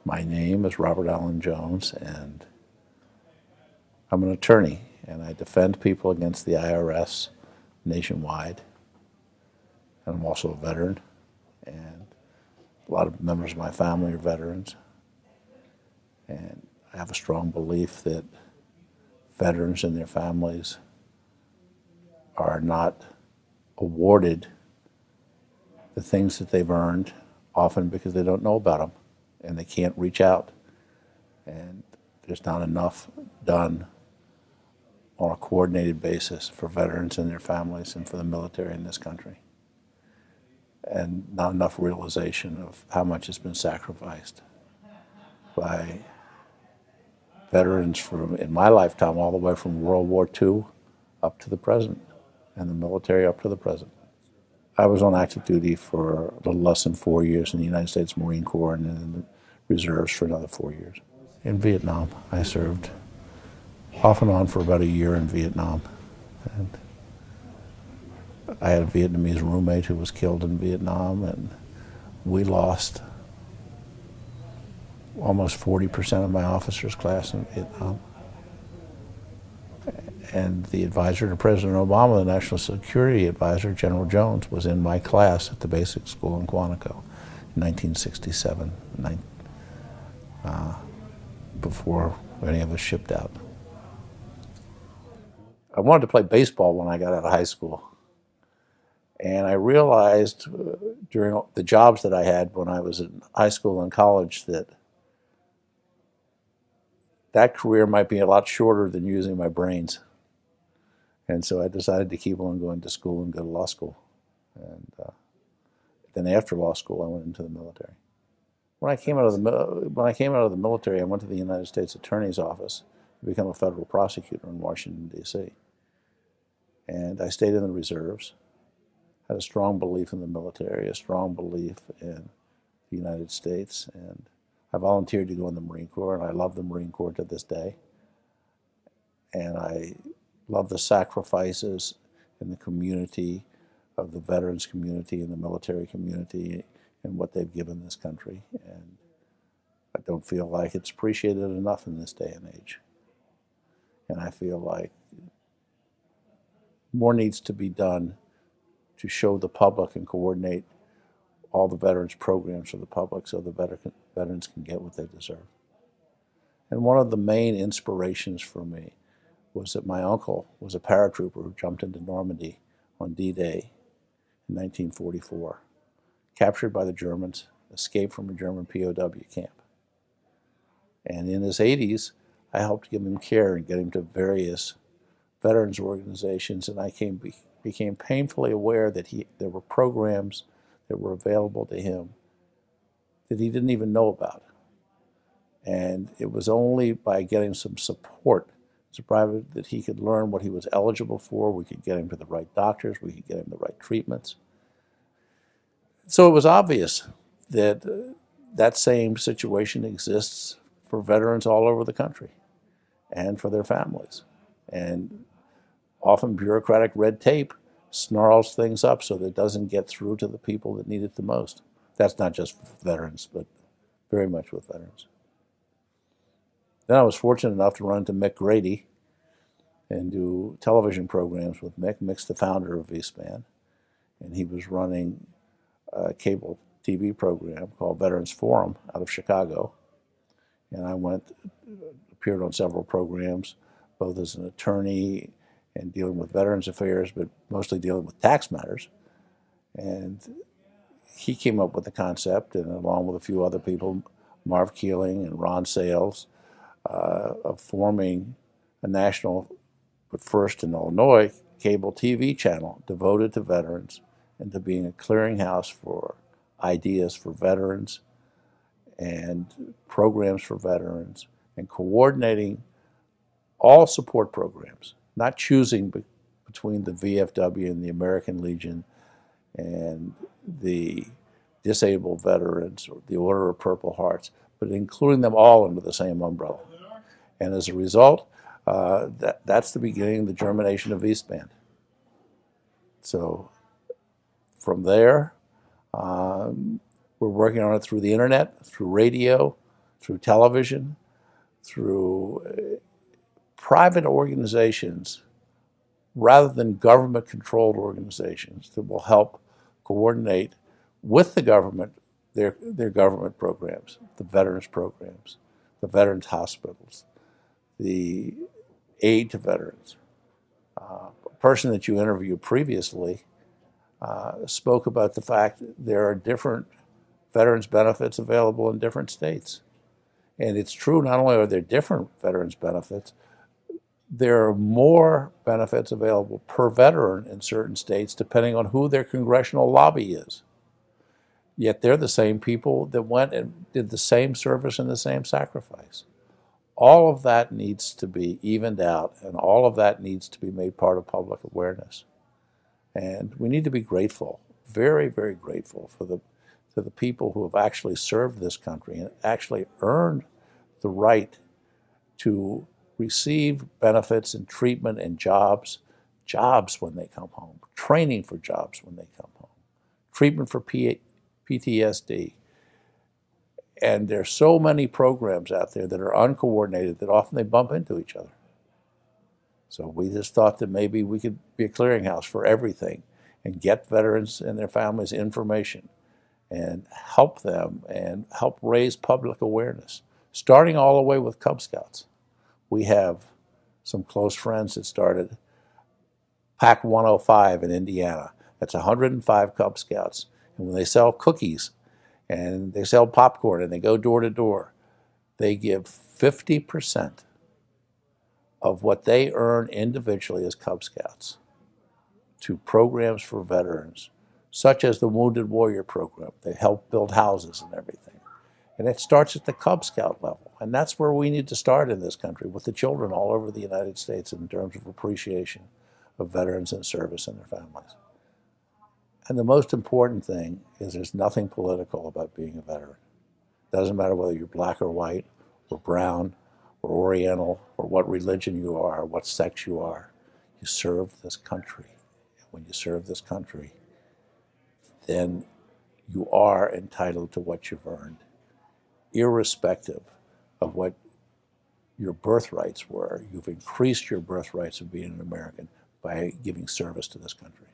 My name is Robert Allen Jones, and I'm an attorney, and I defend people against the IRS nationwide. And I'm also a veteran, and a lot of members of my family are veterans. And I have a strong belief that veterans and their families are not awarded the things that they've earned, often because they don't know about them and they can't reach out. And there's not enough done on a coordinated basis for veterans and their families and for the military in this country. And not enough realization of how much has been sacrificed by veterans from, in my lifetime, all the way from World War II up to the present, and the military up to the present. I was on active duty for a little less than 4 years in the United States Marine Corps and then in the reserves for another 4 years. In Vietnam, I served off and on for about a year in Vietnam. And I had a Vietnamese roommate who was killed in Vietnam, and we lost almost 40% of my officers' class in Vietnam. And the advisor to President Obama, the National Security Advisor, General Jones, was in my class at the basic school in Quantico in 1967, before any of us shipped out. I wanted to play baseball when I got out of high school. And I realized during the jobs that I had when I was in high school and college that that career might be a lot shorter than using my brains. And so I decided to keep on going to school and go to law school. And then after law school, I went into the military. When I came out of the military, I went to the United States Attorney's Office to become a federal prosecutor in Washington, D.C. And I stayed in the reserves, had a strong belief in the military, a strong belief in the United States, and I volunteered to go in the Marine Corps, and I love the Marine Corps to this day. And I love the sacrifices in the community of the veterans community and the military community and what they've given this country. And I don't feel like it's appreciated enough in this day and age. And I feel like more needs to be done to show the public and coordinate all the veterans programs for the public so the veterans can get what they deserve. And one of the main inspirations for me was that my uncle was a paratrooper who jumped into Normandy on D-Day in 1944, captured by the Germans, escaped from a German POW camp. And in his 80s, I helped give him care and get him to various veterans organizations, and I became painfully aware that there were programs that were available to him that he didn't even know about. And it was only by getting some support that he could learn what he was eligible for. We could get him to the right doctors. We could get him the right treatments. So it was obvious that that same situation exists for veterans all over the country and for their families. And often bureaucratic red tape snarls things up so that it doesn't get through to the people that need it the most. That's not just with veterans, but very much with veterans. Then I was fortunate enough to run into Mick Grady and do television programs with Mick. Mick's the founder of V-Span, and he was running a cable TV program called Veterans Forum out of Chicago. And I appeared on several programs, both as an attorney and dealing with veterans affairs, but mostly dealing with tax matters. And he came up with the concept, and along with a few other people, Marv Keeling and Ron Sales, of forming a national, but first in Illinois, cable TV channel devoted to veterans and to being a clearinghouse for ideas for veterans and programs for veterans and coordinating all support programs, not choosing between the VFW and the American Legion and the disabled veterans or the Order of Purple Hearts, but including them all under the same umbrella. And as a result, that's the beginning, the germination of V-Span. So from there, we're working on it through the internet, through radio, through television, through private organizations, rather than government-controlled organizations that will help coordinate with the government their government programs, the veterans programs, the veterans hospitals, the aid to veterans. A person that you interviewed previously spoke about the fact that there are different veterans benefits available in different states. And it's true, not only are there different veterans benefits, there are more benefits available per veteran in certain states depending on who their congressional lobby is. Yet they're the same people that went and did the same service and the same sacrifice. All of that needs to be evened out, and all of that needs to be made part of public awareness. And we need to be grateful, very, very grateful to the people who have actually served this country and actually earned the right to receive benefits and treatment and jobs when they come home, training for jobs when they come home, treatment for PTSD. And there's so many programs out there that are uncoordinated that often they bump into each other. So we just thought that maybe we could be a clearinghouse for everything and get veterans and their families information and help them and help raise public awareness, starting all the way with Cub Scouts. We have some close friends that started PAC 105 in Indiana. That's 105 Cub Scouts. And when they sell cookies and they sell popcorn and they go door to door, they give 50% of what they earn individually as Cub Scouts to programs for veterans, such as the Wounded Warrior Program. They help build houses and everything. And it starts at the Cub Scout level. And that's where we need to start in this country, with the children all over the United States in terms of appreciation of veterans in service and their families. And the most important thing is there's nothing political about being a veteran. It doesn't matter whether you're black or white or brown or Oriental or what religion you are or what sex you are. You serve this country. And when you serve this country, then you are entitled to what you've earned, irrespective of what your birthrights were. You've increased your birthrights of being an American by giving service to this country.